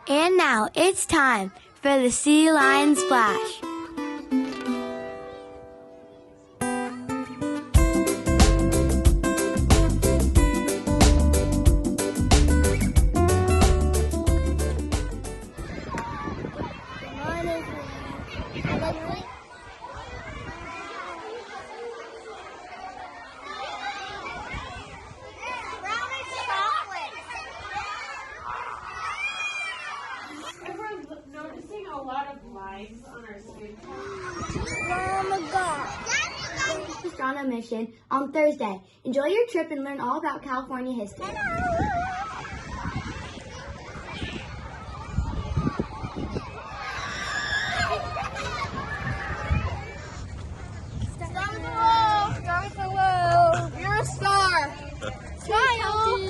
And now it's time for the Sea Lion Splash. Noticing a lot of lines on our screen. Oh my God. Capistrano mission on Thursday. Enjoy your trip and learn all about California history. Start below. You're a star. Smile.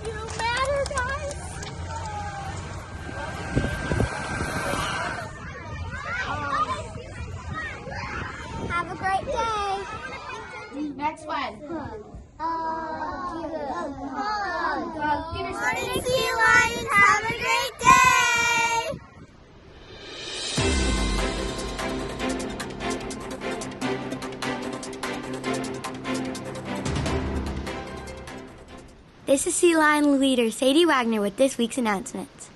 You matter, guys. Have a great day. Next one. Good morning, Sea Lions. Have a great day. This is Sea Lion leader Sadie Wagner with this week's announcements.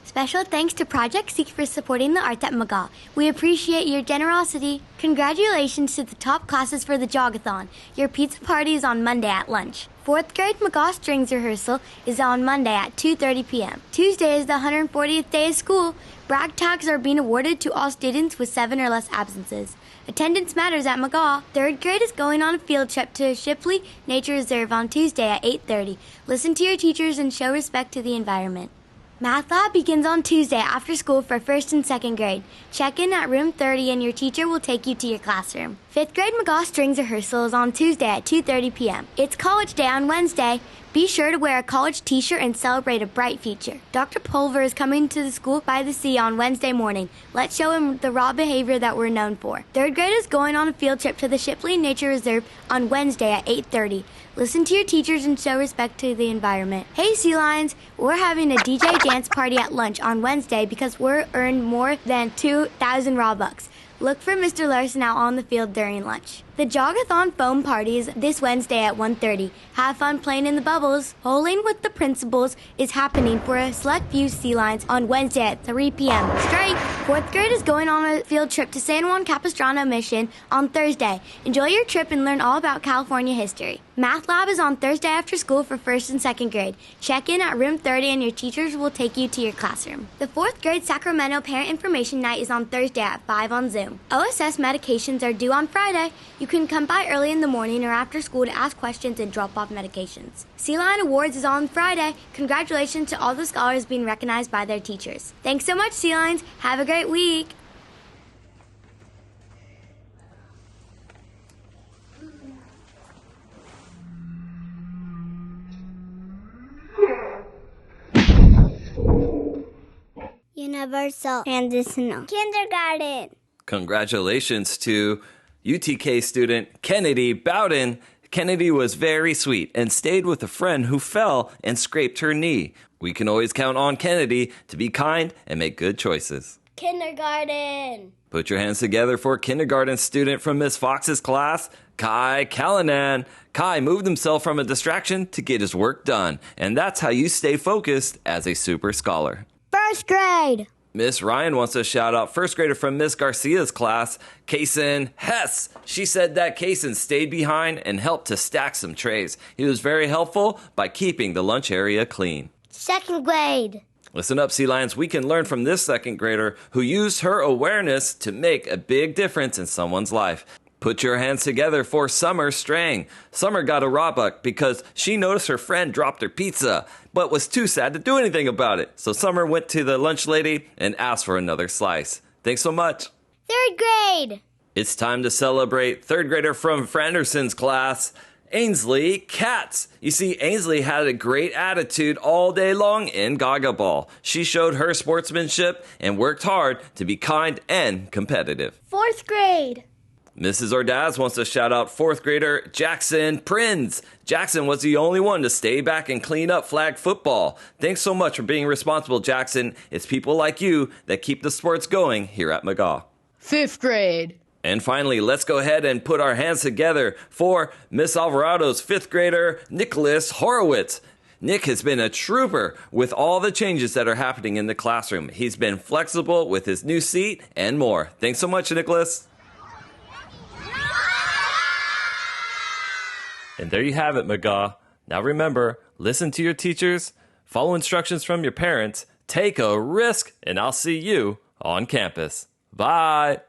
Special thanks to Project Seek for supporting the arts at McGaw. We appreciate your generosity. Congratulations to the top classes for the Jogathon. Your pizza party is on Monday at lunch. 4th grade McGaw Strings rehearsal is on Monday at 2:30 p.m. Tuesday is the 140th day of school. Bragg tags are being awarded to all students with 7 or less absences. Attendance matters at McGaw. 3rd grade is going on a field trip to Shipley Nature Reserve on Tuesday at 8:30. Listen to your teachers and show respect to the environment. Math lab begins on Tuesday after school for 1st and 2nd grade. Check in at room 30 and your teacher will take you to your classroom. 5th grade McGaw Strings rehearsal is on Tuesday at 2:30 p.m. It's College Day on Wednesday. Be sure to wear a college t-shirt and celebrate a bright future. Dr. Pulver is coming to the school by the sea on Wednesday morning. Let's show him the raw behavior that we're known for. 3rd grade is going on a field trip to the Shipley Nature Reserve on Wednesday at 8:30. Listen to your teachers and show respect to the environment. Hey Sea Lions, we're having a DJ dance party at lunch on Wednesday because we're earned more than 2,000 Robux. Look for Mr. Larson out on the field during lunch. The Jogathon foam party is this Wednesday at 1:30. Have fun playing in the bubbles. Bowling with the principals is happening for a select few Sea Lions on Wednesday at 3 p.m. Strike! 4th grade is going on a field trip to San Juan Capistrano Mission on Thursday. Enjoy your trip and learn all about California history. Math lab is on Thursday after school for 1st and 2nd grade. Check in at room 30 and your teachers will take you to your classroom. The 4th grade Sacramento Parent Information Night is on Thursday at 5 on Zoom. OSS medications are due on Friday. You can come by early in the morning or after school to ask questions and drop off medications. Sea Lion Awards is on Friday. Congratulations to all the scholars being recognized by their teachers. Thanks so much, Sea Lions. Have a great week. Universal Transitional Kindergarten. Congratulations to UTK student Kennedy Bowden. Kennedy was very sweet and stayed with a friend who fell and scraped her knee. We can always count on Kennedy to be kind and make good choices. Kindergarten. Put your hands together for kindergarten student from Miss Fox's class, Kai Callanan. Kai moved himself from a distraction to get his work done, and that's how you stay focused as a super scholar. 1st grade. Miss Ryan wants to shout out 1st grader from Miss Garcia's class, Kaysen Hess. She said that Kaysen stayed behind and helped to stack some trays. He was very helpful by keeping the lunch area clean. 2nd grade. Listen up, Sea Lions. We can learn from this 2nd grader who used her awareness to make a big difference in someone's life. Put your hands together for Summer Strang. Summer got a Robux because she noticed her friend dropped her pizza, but was too sad to do anything about it. So Summer went to the lunch lady and asked for another slice. Thanks so much. 3rd grade. It's time to celebrate 3rd grader from Franderson's class, Ainsley Katz. You see, Ainsley had a great attitude all day long in Gaga Ball. She showed her sportsmanship and worked hard to be kind and competitive. 4th grade. Mrs. Ordaz wants to shout out 4th grader Jackson Prinz. Jackson was the only one to stay back and clean up flag football. Thanks so much for being responsible, Jackson. It's people like you that keep the sports going here at McGaw. 5th grade. And finally, let's go ahead and put our hands together for Miss Alvarado's 5th grader, Nicholas Horowitz. Nick has been a trooper with all the changes that are happening in the classroom. He's been flexible with his new seat and more. Thanks so much, Nicholas. And there you have it, McGaw. Now remember, listen to your teachers, follow instructions from your parents, take a risk, and I'll see you on campus. Bye.